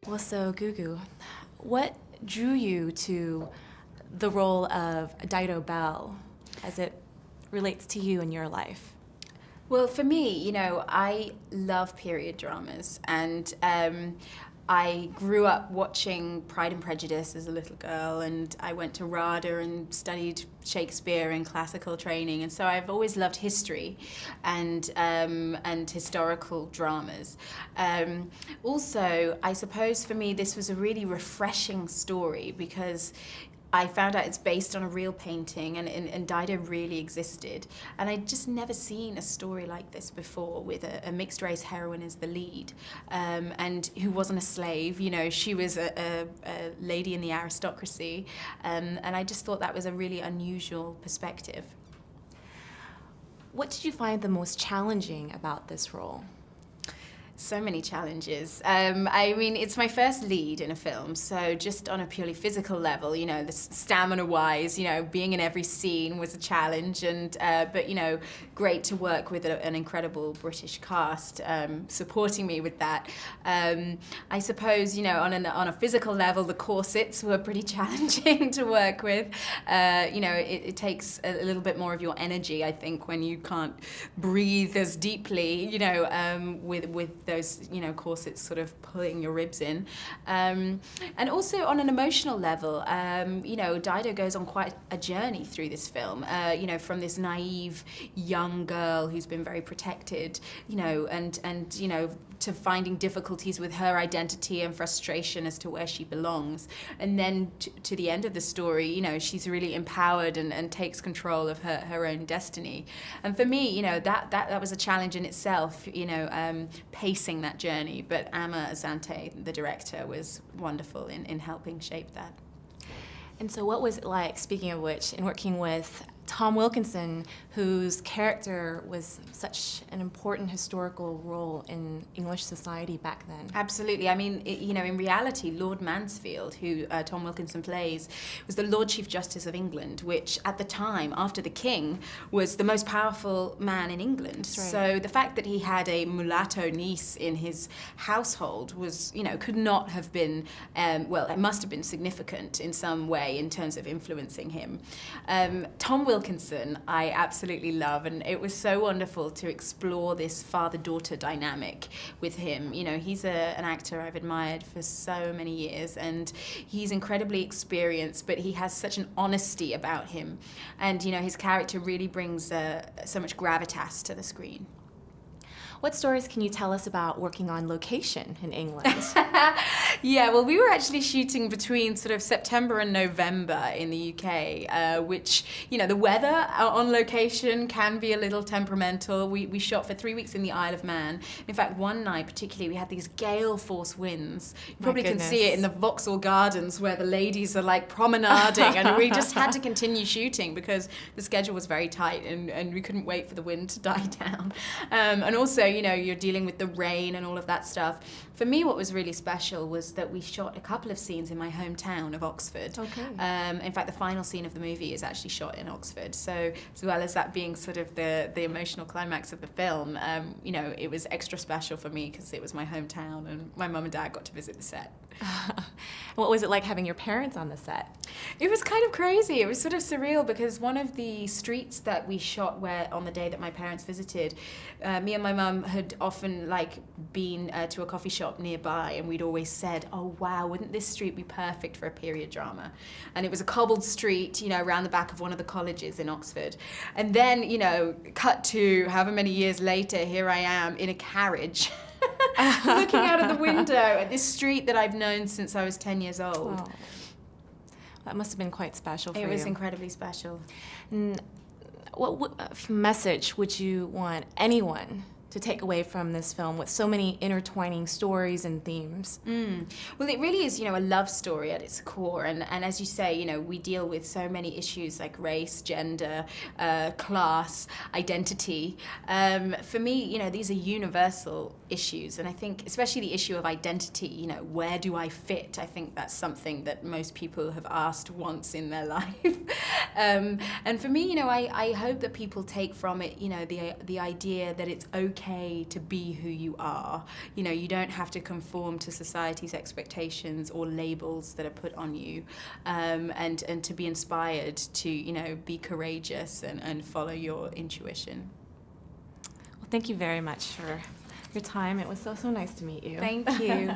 Well, so Gugu, what drew you to the role of Dido Belle as it relates to you in your life? Well, for me, I love period dramas, and I grew up watching Pride and Prejudice as a little girl, and I went to RADA and studied Shakespeare and classical training, and so I've always loved history and historical dramas. Also, I suppose for me this was a really refreshing story because I found out it's based on a real painting, and Dido really existed. And I'd just never seen a story like this before, with a mixed race heroine as the lead, and who wasn't a slave. She was a lady in the aristocracy, and I just thought that was a really unusual perspective. What did you find the most challenging about this role? So many challenges. I mean, it's my first lead in a film, so just on a purely physical level, the stamina-wise, being in every scene was a challenge, and but great to work with an incredible British cast supporting me with that. I suppose, on a physical level, the corsets were pretty challenging to work with. It takes a little bit more of your energy, I think, when you can't breathe as deeply, with those corsets sort of pulling your ribs in, and also on an emotional level, Dido goes on quite a journey through this film, from this naive young girl who's been very protected, and to finding difficulties with her identity and frustration as to where she belongs, and then to the end of the story, she's really empowered and takes control of her own destiny. And for me, that was a challenge in itself, pacing that journey. But Amma Asante, the director, was wonderful in helping shape that. And so what was it like, speaking of which, in working with Tom Wilkinson, whose character was such an important historical role in English society back then? Absolutely. I mean, in reality, Lord Mansfield, who Tom Wilkinson plays, was the Lord Chief Justice of England, which at the time, after the King, was the most powerful man in England. That's right. So the fact that he had a mulatto niece in his household was, could not have been, well, it must have been significant in some way in terms of influencing him. Tom Wilkinson, I absolutely love, and it was so wonderful to explore this father-daughter dynamic with him. He's an actor I've admired for so many years, and he's incredibly experienced, but he has such an honesty about him, and his character really brings so much gravitas to the screen. What stories can you tell us about working on location in England? Yeah, well, we were actually shooting between sort of September and November in the UK, which, the weather on location can be a little temperamental. We shot for 3 weeks in the Isle of Man. In fact, one night particularly, we had these gale force winds. You probably can see it in the Vauxhall Gardens where the ladies are like promenading, and we just had to continue shooting because the schedule was very tight, and we couldn't wait for the wind to die down. And also, you're dealing with the rain and all of that stuff. For me, what was really special was that we shot a couple of scenes in my hometown of Oxford. Okay. In fact, the final scene of the movie is actually shot in Oxford. So as well as that being sort of the emotional climax of the film, it was extra special for me because it was my hometown, and my mum and dad got to visit the set. What was it like having your parents on the set? It was kind of crazy. It was sort of surreal because one of the streets that we shot on the day that my parents visited, me and my mum had often been to a coffee shop nearby, and we'd always said, oh wow, wouldn't this street be perfect for a period drama? And it was a cobbled street, around the back of one of the colleges in Oxford. And then, cut to however many years later, here I am in a carriage looking out of the window at this street that I've known since I was 10 years old. Oh. That must have been quite special for you. It was incredibly special. And what message would you want anyone to take away from this film with so many intertwining stories and themes? Well, it really is, a love story at its core, and as you say, we deal with so many issues like race, gender, class, identity. For me, these are universal issues. And I think especially the issue of identity, you know, where do I fit? I think that's something that most people have asked once in their life. And for me, you know, I hope that people take from it, you know, the idea that it's okay to be who you are. You know, you don't have to conform to society's expectations or labels that are put on you, and to be inspired to, you know, be courageous and follow your intuition. Well, thank you very much for your time. It was so nice to meet you. Thank you.